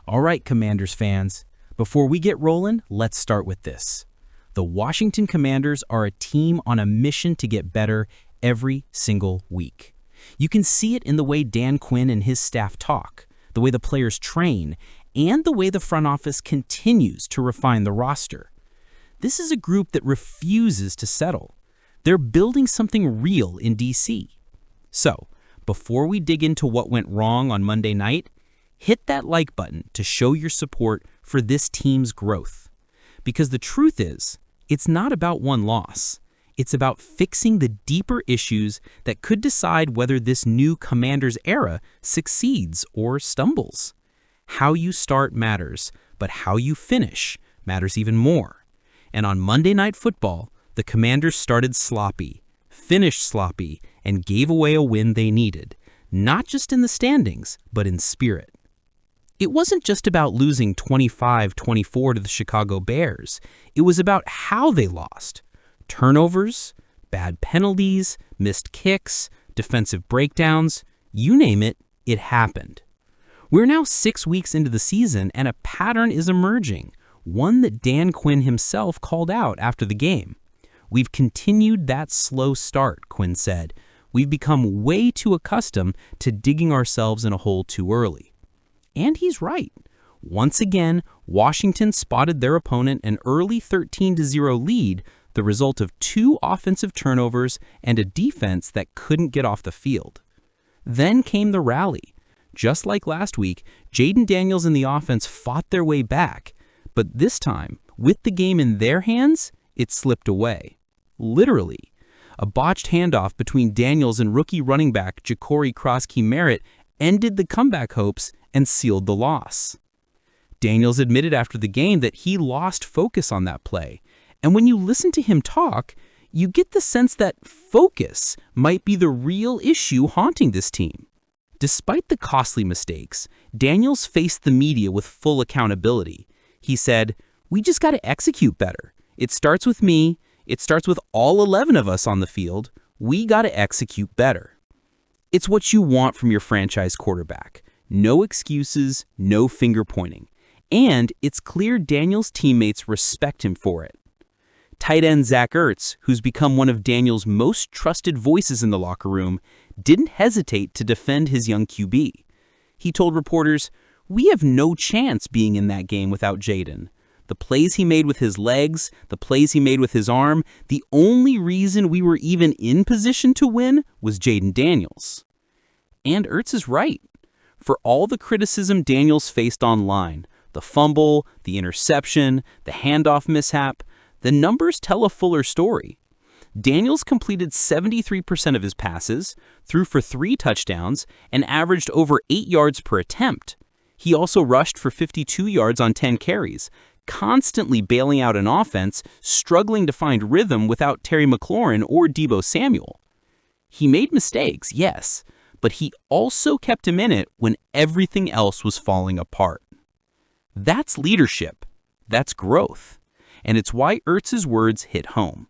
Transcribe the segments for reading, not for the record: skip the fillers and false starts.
All right, Commanders fans, before we get rolling, let's start with this. The Washington Commanders are a team on a mission to get better every single week. You can see it in the way Dan Quinn and his staff talk, the way the players train, and the way the front office continues to refine the roster. This is a group that refuses to settle. They're building something real in DC. So, before we dig into what went wrong on Monday night, hit that like button to show your support for this team's growth. Because the truth is, it's not about one loss. It's about fixing the deeper issues that could decide whether this new Commanders era succeeds or stumbles. How you start matters, but how you finish matters even more. And on Monday Night Football, the Commanders started sloppy, finished sloppy, and gave away a win they needed, not just in the standings, but in spirit. It wasn't just about losing 25-24 to the Chicago Bears. It was about how they lost. Turnovers, bad penalties, missed kicks, defensive breakdowns, you name it, it happened. We're now 6 weeks into the season, and a pattern is emerging, one that Dan Quinn himself called out after the game. "We've continued that slow start," Quinn said. "We've become way too accustomed to digging ourselves in a hole too early." And he's right. Once again, Washington spotted their opponent an early 13-0 lead, the result of 2 offensive turnovers and a defense that couldn't get off the field. Then came the rally. Just like last week, Jayden Daniels and the offense fought their way back, but this time, with the game in their hands, it slipped away. Literally. A botched handoff between Daniels and rookie running back Ja'Cory Cross-Key-Merritt ended the comeback hopes and sealed the loss. Daniels admitted after the game that he lost focus on that play, and when you listen to him talk, you get the sense that focus might be the real issue haunting this team. Despite the costly mistakes, Daniels faced the media with full accountability. He said, "We just got to execute better. It starts with me. It starts with all 11 of us on the field. We got to execute better." It's what you want from your franchise quarterback. No excuses, no finger pointing. And it's clear Daniels' teammates respect him for it. Tight end Zach Ertz, who's become one of Daniels' most trusted voices in the locker room, didn't hesitate to defend his young QB. He told reporters, "We have no chance being in that game without Jayden. The plays he made with his legs, the plays he made with his arm, the only reason we were even in position to win was Jayden Daniels." And Ertz is right. For all the criticism Daniels faced online, the fumble, the interception, the handoff mishap, the numbers tell a fuller story. Daniels completed 73% of his passes, threw for 3 touchdowns, and averaged over 8 yards per attempt. He also rushed for 52 yards on 10 carries, constantly bailing out an offense, struggling to find rhythm without Terry McLaurin or Deebo Samuel. He made mistakes, yes, but he also kept him in it when everything else was falling apart. That's leadership. That's growth. And it's why Ertz's words hit home.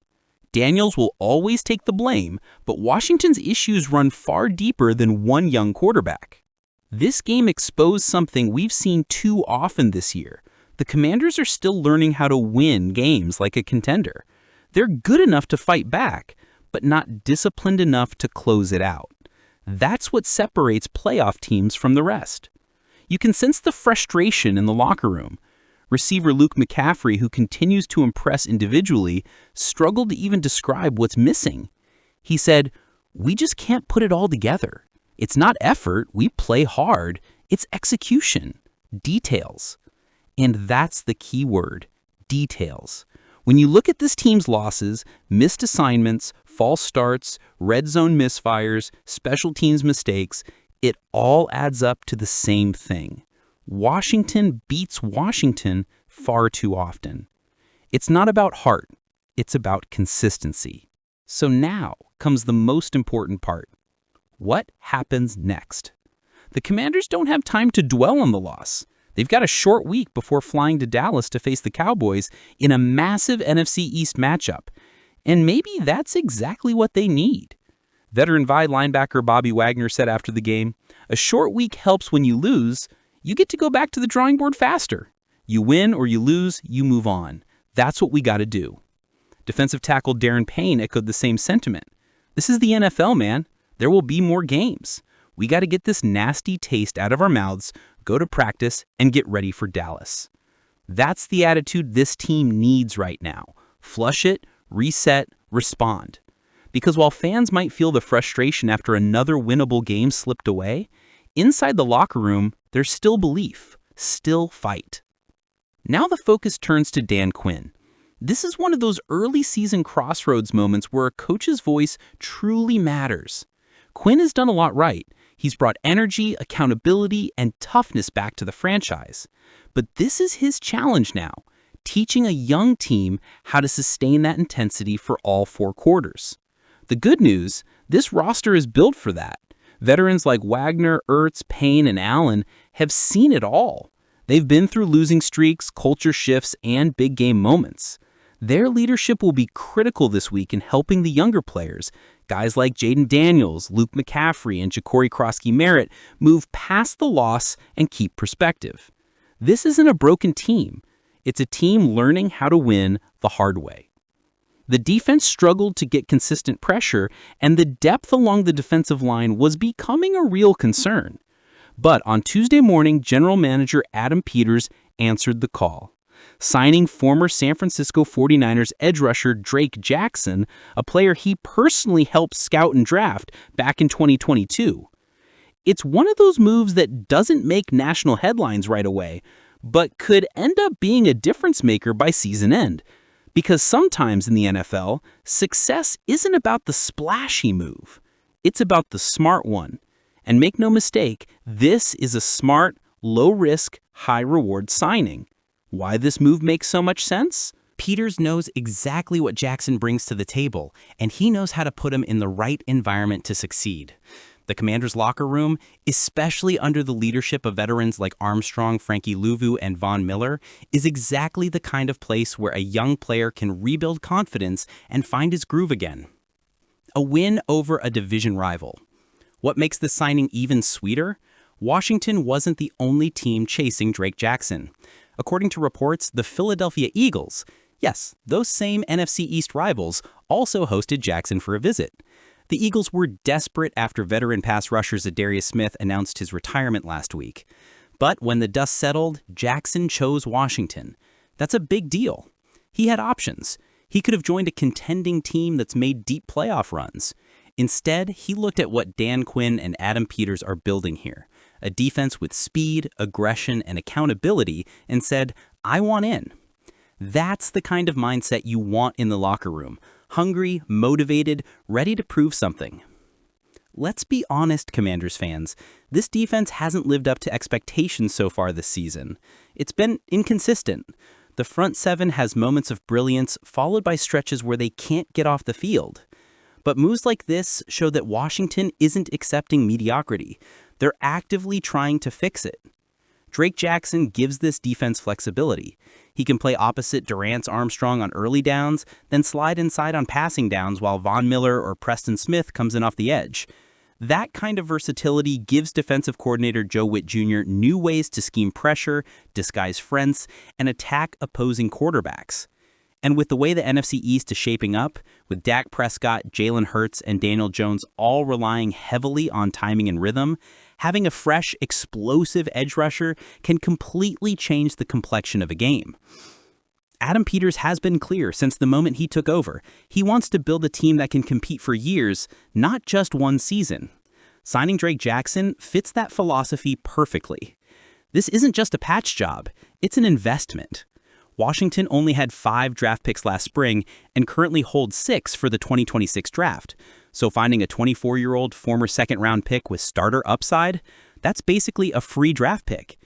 Daniels will always take the blame, but Washington's issues run far deeper than one young quarterback. This game exposed something we've seen too often this year. The Commanders are still learning how to win games like a contender. They're good enough to fight back, but not disciplined enough to close it out. That's what separates playoff teams from the rest. You can sense the frustration in the locker room. Receiver Luke McCaffrey, who continues to impress individually, struggled to even describe what's missing. He said, "We just can't put it all together. It's not effort, we play hard. It's execution, details." And that's the key word, details. When you look at this team's losses, missed assignments, false starts, red zone misfires, special teams mistakes, it all adds up to the same thing. Washington beats Washington far too often. It's not about heart, it's about consistency. So now comes the most important part. What happens next? The Commanders don't have time to dwell on the loss. They've got a short week before flying to Dallas to face the Cowboys in a massive NFC East matchup. And maybe that's exactly what they need. Veteran Vi linebacker Bobby Wagner said after the game, "A short week helps when you lose. you get to go back to the drawing board faster. You win or you lose, you move on. That's what we got to do. Defensive tackle Darren Payne echoed the same sentiment. This is the NFL, man. There will be more games. We got to get this nasty taste out of our mouths, go to practice, and get ready for Dallas. That's the attitude this team needs right now. Flush it, reset, respond. Because while fans might feel the frustration after another winnable game slipped away, inside the locker room, there's still belief, still fight. Now the focus turns to Dan Quinn. This is one of those early season crossroads moments where a coach's voice truly matters. Quinn has done a lot right. He's brought energy, accountability, and toughness back to the franchise. But this is his challenge now, teaching a young team how to sustain that intensity for all 4 quarters. The good news, this roster is built for that. Veterans like Wagner, Ertz, Payne, and Allen have seen it all. They've been through losing streaks, culture shifts, and big game moments. Their leadership will be critical this week in helping the younger players, guys like Jayden Daniels, Luke McCaffrey, and Ja'Cory Krosky-Merritt, move past the loss and keep perspective. This isn't a broken team. It's a team learning how to win the hard way. The defense struggled to get consistent pressure, and the depth along the defensive line was becoming a real concern. But on Tuesday morning, General Manager Adam Peters answered the call, signing former San Francisco 49ers edge rusher Drake Jackson, a player he personally helped scout and draft back in 2022. It's one of those moves that doesn't make national headlines right away, but could end up being a difference maker by season end. Because sometimes in the NFL, success isn't about the splashy move. It's about the smart one. And make no mistake, this is a smart, low-risk, high-reward signing. Why this move makes so much sense? Peters knows exactly what Jackson brings to the table, and he knows how to put him in the right environment to succeed. The Commanders' locker room, especially under the leadership of veterans like Armstrong, Frankie Louvu, and Von Miller, is exactly the kind of place where a young player can rebuild confidence and find his groove again. A win over a division rival. What makes the signing even sweeter? Washington wasn't the only team chasing Drake Jackson. According to reports, the Philadelphia Eagles, yes, those same NFC East rivals, also hosted Jackson for a visit. The Eagles were desperate after veteran pass rusher Zadarius Smith announced his retirement last week. But when the dust settled, Jackson chose Washington. That's a big deal. He had options. He could have joined a contending team that's made deep playoff runs. Instead, he looked at what Dan Quinn and Adam Peters are building here, a defense with speed, aggression, and accountability, and said, I want in. That's the kind of mindset you want in the locker room. Hungry, motivated, ready to prove something. Let's be honest, Commanders fans. This defense hasn't lived up to expectations so far this season. It's been inconsistent. The front seven has moments of brilliance, followed by stretches where they can't get off the field. But moves like this show that Washington isn't accepting mediocrity. They're actively trying to fix it. Drake Jackson gives this defense flexibility. He can play opposite Durant's Armstrong on early downs, then slide inside on passing downs while Von Miller or Preston Smith comes in off the edge. That kind of versatility gives defensive coordinator Joe Witt Jr. new ways to scheme pressure, disguise fronts, and attack opposing quarterbacks. And with the way the NFC East is shaping up, with Dak Prescott, Jalen Hurts, and Daniel Jones all relying heavily on timing and rhythm, having a fresh, explosive edge rusher can completely change the complexion of a game. Adam Peters has been clear since the moment he took over. He wants to build a team that can compete for years, not just one season. Signing Drake Jackson fits that philosophy perfectly. This isn't just a patch job, it's an investment. Washington only had 5 draft picks last spring and currently holds 6 for the 2026 draft. So finding a 24-year-old former second-round pick with starter upside, that's basically a free draft pick.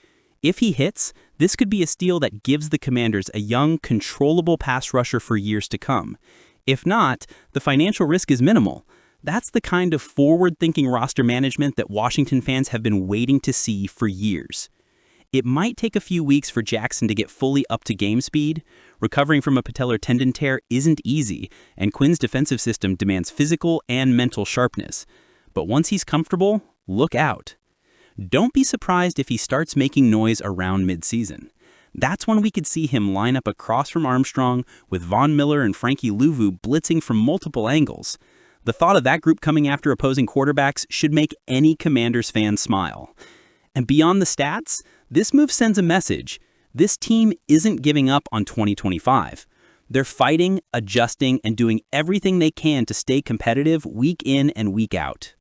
If he hits, this could be a steal that gives the Commanders a young, controllable pass rusher for years to come. If not, the financial risk is minimal. That's the kind of forward-thinking roster management that Washington fans have been waiting to see for years. It might take a few weeks for Jackson to get fully up to game speed. Recovering from a patellar tendon tear isn't easy, and Quinn's defensive system demands physical and mental sharpness. But once he's comfortable, look out. Don't be surprised if he starts making noise around midseason. That's when we could see him line up across from Armstrong with Von Miller and Frankie Louvu blitzing from multiple angles. The thought of that group coming after opposing quarterbacks should make any Commanders fan smile. And beyond the stats, this move sends a message. This team isn't giving up on 2025. They're fighting, adjusting, and doing everything they can to stay competitive week in and week out.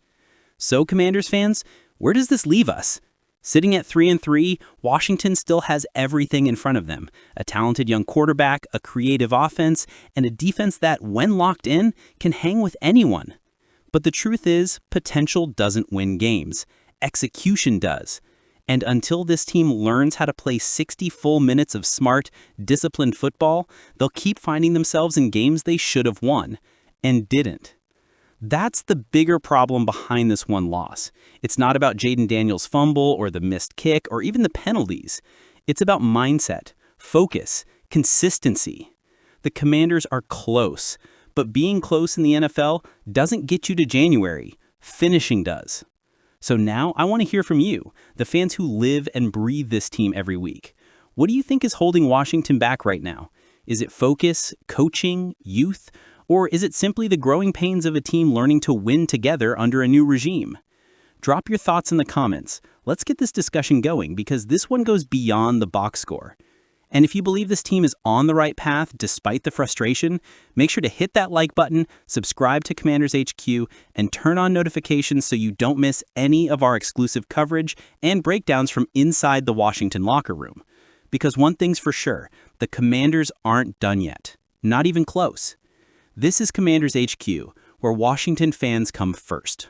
So, Commanders fans, where does this leave us? Sitting at 3-3, Washington still has everything in front of them. A talented young quarterback, a creative offense, and a defense that, when locked in, can hang with anyone. But the truth is, potential doesn't win games. Execution does. And until this team learns how to play 60 full minutes of smart, disciplined football, they'll keep finding themselves in games they should have won, and didn't. That's the bigger problem behind this one loss. It's not about Jayden Daniels' fumble or the missed kick or even the penalties. It's about mindset, focus, consistency. The Commanders are close, but being close in the NFL doesn't get you to January. Finishing does. So now I want to hear from you, the fans who live and breathe this team every week. What do you think is holding Washington back right now? Is it focus, coaching, youth? Or is it simply the growing pains of a team learning to win together under a new regime? Drop your thoughts in the comments. Let's get this discussion going because this one goes beyond the box score. And if you believe this team is on the right path despite the frustration, make sure to hit that like button, subscribe to Commanders HQ, and turn on notifications so you don't miss any of our exclusive coverage and breakdowns from inside the Washington locker room. Because one thing's for sure, the Commanders aren't done yet. Not even close. This is Commanders HQ, where Washington fans come first.